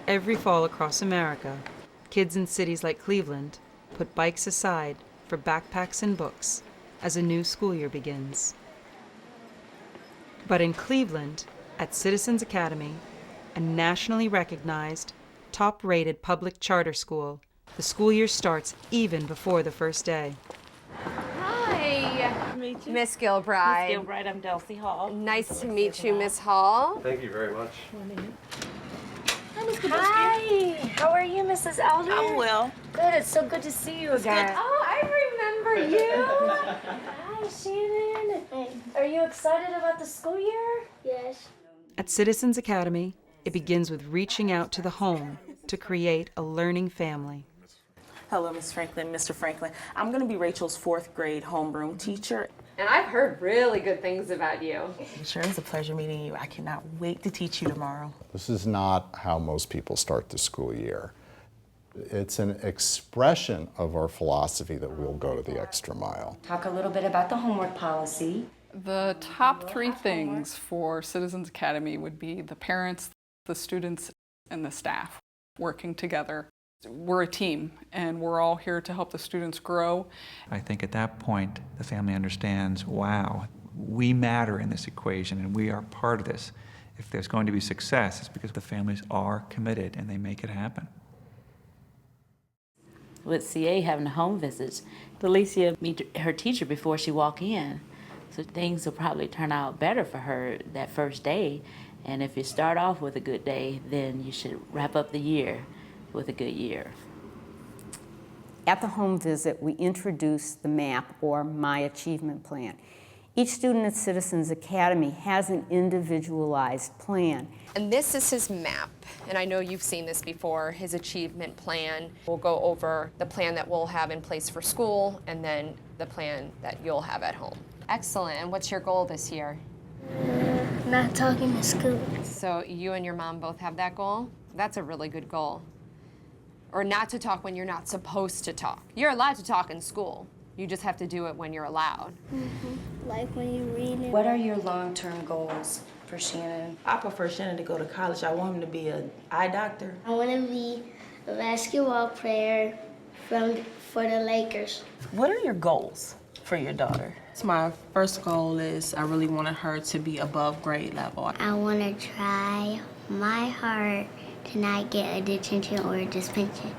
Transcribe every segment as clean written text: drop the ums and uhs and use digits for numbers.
Every fall across America, kids in cities like Cleveland put bikes aside for backpacks and books as a new school year begins. But in Cleveland, at Citizens Academy, a nationally recognized, top-rated public charter school, the school year starts even before the first day. Hi, Meet you. Miss Gilbride. Miss Gilbride, I'm Delcy Hall. Nice to meet you, Miss Hall. Thank you very much. Hi, Miss Kudowski. Hi, how are you, Mrs. Elder? I'm well. Good, it's so good to see you again. Oh, I remember you. Hi, Shannon. Are you excited about the school year? Yes. At Citizens Academy, it begins with reaching out to the home to create a learning family. Hello, Miss Franklin, Mr. Franklin. I'm going to be Rachel's 4th grade homeroom teacher. And I've heard really good things about you. Sure, it's a pleasure meeting you. I cannot wait to teach you tomorrow. This is not how most people start the school year. It's an expression of our philosophy that we'll go to the extra mile. Talk a little bit about the homework policy. The top 3 things for Citizens Academy would be the parents, the students, and the staff working together. We're a team, and we're all here to help the students grow. I think at that point, the family understands, wow, we matter in this equation, and we are part of this. If there's going to be success, it's because the families are committed, and they make it happen. With CA having home visits, Delicia meet her teacher before she walk in. So things will probably turn out better for her that first day. And if you start off with a good day, then you should wrap up the year with a good year. At the home visit, we introduce the MAP, or My Achievement Plan. Each student at Citizens Academy has an individualized plan. And this is his map. And I know you've seen this before, his achievement plan. We'll go over the plan that we'll have in place for school and then the plan that you'll have at home. Excellent. And what's your goal this year? Not talking to school. So you and your mom both have that goal? That's a really good goal. Or not to talk when you're not supposed to talk. You're allowed to talk in school. You just have to do it when you're allowed. Like when you read it. What are your long-term goals for Shannon? I prefer Shannon to go to college. I want him to be an eye doctor. I want to be a basketball player for the Lakers. What are your goals for your daughter? My first goal is I really wanted her to be above grade level. I want to try my heart to not get a detention or a suspension.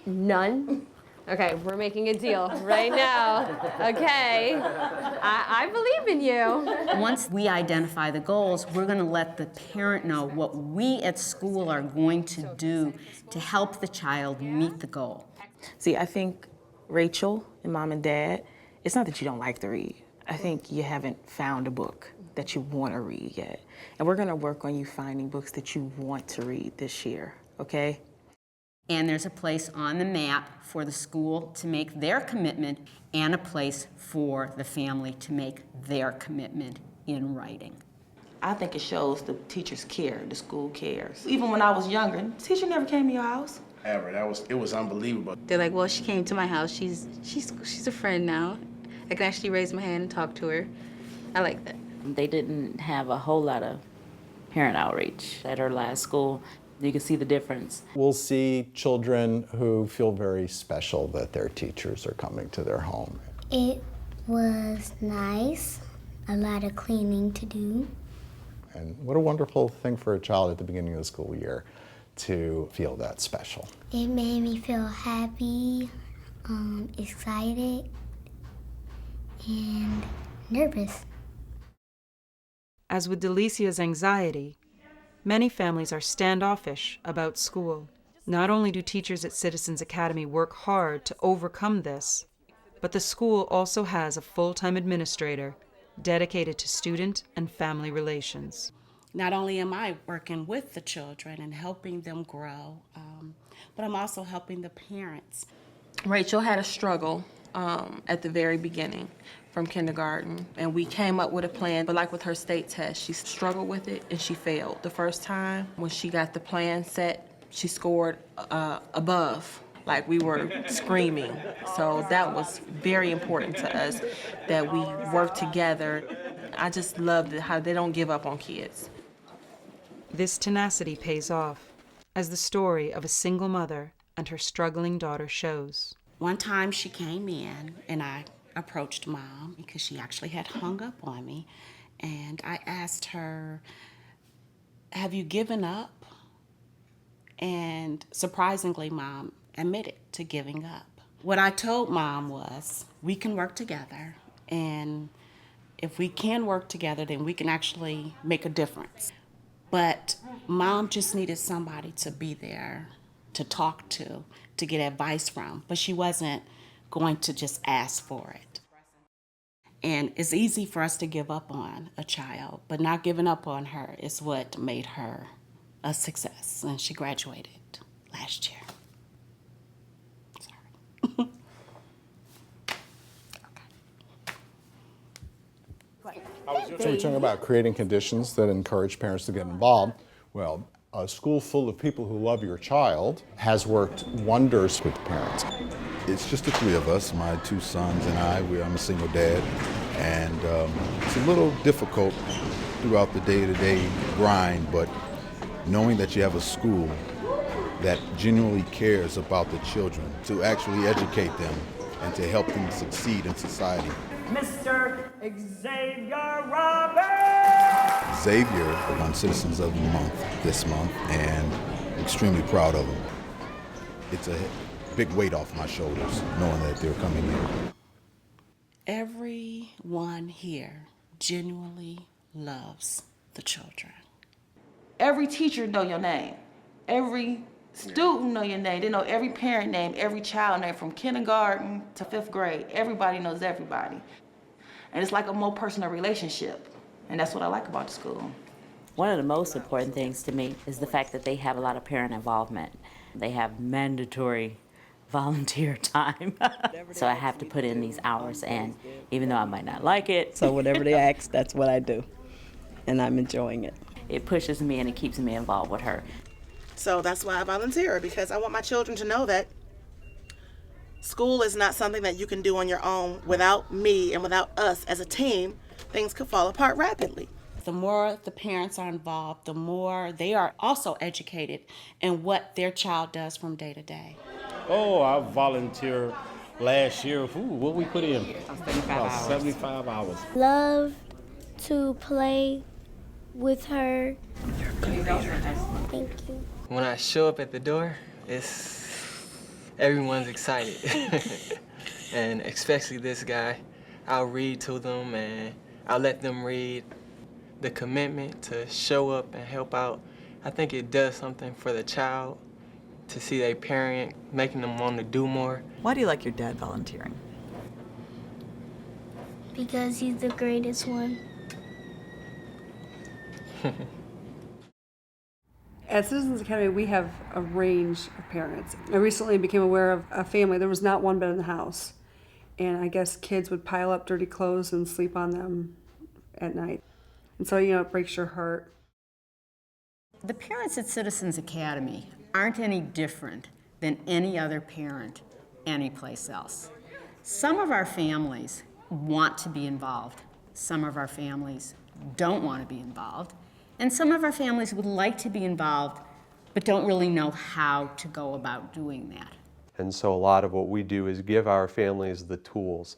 None? Okay, we're making a deal right now. Okay, I believe in you. Once we identify the goals, we're going to let the parent know what we at school are going to do to help the child meet the goal. See, I think Rachel and Mom and Dad, it's not that you don't like to read. I think you haven't found a book that you want to read yet. And we're going to work on you finding books that you want to read this year, okay? And there's a place on the map for the school to make their commitment and a place for the family to make their commitment in writing. I think it shows the teachers care, the school cares. Even when I was younger, the teacher never came to your house. Ever. It was unbelievable. They're like, well, she came to my house. She's a friend now. I can actually raise my hand and talk to her. I like that. They didn't have a whole lot of parent outreach at her last school. You can see the difference. We'll see children who feel very special that their teachers are coming to their home. It was nice, a lot of cleaning to do. And what a wonderful thing for a child at the beginning of the school year to feel that special. It made me feel happy, excited, and nervous. As with Delicia's anxiety, many families are standoffish about school. Not only do teachers at Citizens Academy work hard to overcome this, but the school also has a full-time administrator dedicated to student and family relations. Not only am I working with the children and helping them grow, but I'm also helping the parents. Rachel had a struggle at the very beginning from kindergarten, and we came up with a plan, but like with her state test, she struggled with it and she failed. The first time when she got the plan set, she scored above, like we were screaming. So that was very important to us that we work together. I just love how they don't give up on kids. This tenacity pays off. as the story of a single mother and her struggling daughter shows. One time she came in and I approached Mom because she actually had hung up on me. And I asked her, "Have you given up?" And surprisingly, Mom admitted to giving up. What I told Mom was, we can work together, and if we can work together, then we can actually make a difference. But Mom just needed somebody to be there, to talk to get advice from, but she wasn't going to just ask for it. And it's easy for us to give up on a child, but not giving up on her is what made her a success, and she graduated last year. Sorry. So we're talking about creating conditions that encourage parents to get involved. Well, a school full of people who love your child has worked wonders with parents. It's just the three of us, my two sons and I. I'm a single dad, and it's a little difficult throughout the day-to-day grind, but knowing that you have a school that genuinely cares about the children, to actually educate them and to help them succeed in society. Mr. Xavier Roberts! Xavier won Citizens of the Month this month, and extremely proud of him. It's a big weight off my shoulders knowing that they're coming in. Everyone here genuinely loves the children. Every teacher know your name. Every student know your name. They know every parent name, every child name, from kindergarten to 5th grade. Everybody knows everybody. And it's like a more personal relationship. And that's what I like about the school. One of the most important things to me is the fact that they have a lot of parent involvement. They have mandatory volunteer time. So I have to put in these hours, and even though I might not like it. So whatever they ask, that's what I do. And I'm enjoying it. It pushes me and it keeps me involved with her. So that's why I volunteer, because I want my children to know that school is not something that you can do on your own. Without me and without us as a team, things could fall apart rapidly. The more the parents are involved, the more they are also educated in what their child does from day to day. Oh, I volunteered last year. What we put in? About 75 hours. Love to play with her. Thank you. When I show up at the door, everyone's excited. And especially this guy, I'll read to them and I'll let them read. The commitment to show up and help out, I think it does something for the child to see their parent making them want to do more. Why do you like your dad volunteering? Because he's the greatest one. At Citizens Academy, we have a range of parents. I recently became aware of a family. There was not one bed in the house. And I guess kids would pile up dirty clothes and sleep on them at night. And so, it breaks your heart. The parents at Citizens Academy aren't any different than any other parent anyplace else. Some of our families want to be involved. Some of our families don't want to be involved. And some of our families would like to be involved, but don't really know how to go about doing that. And so a lot of what we do is give our families the tools,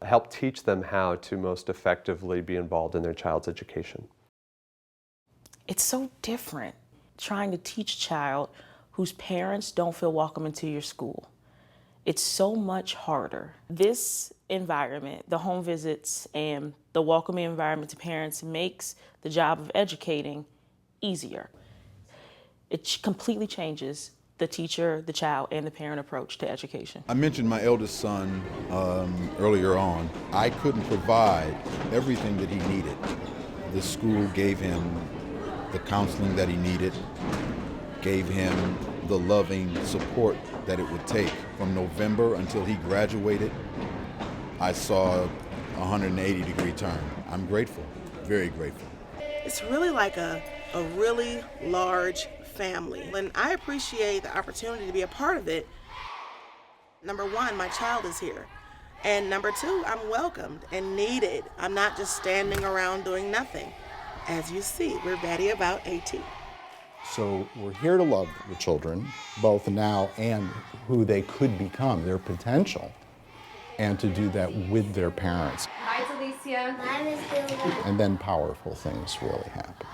help teach them how to most effectively be involved in their child's education. It's so different trying to teach a child whose parents don't feel welcome into your school. It's so much harder. This environment, the home visits and the welcoming environment to parents, makes the job of educating easier. It completely changes the teacher, the child, and the parent approach to education. I mentioned my eldest son earlier on. I couldn't provide everything that he needed. The school gave him the counseling that he needed, gave him the loving support that it would take. From November until he graduated, I saw a 180-degree turn. I'm grateful, very grateful. It's really like a really large family, and I appreciate the opportunity to be a part of it. Number one, my child is here. And number two, I'm welcomed and needed. I'm not just standing around doing nothing. As you see, we're batty about 18. So we're here to love the children, both now and who they could become, their potential, and to do that with their parents. Bye, Delicia. Bye, Miss Gilda. And then powerful things really happen.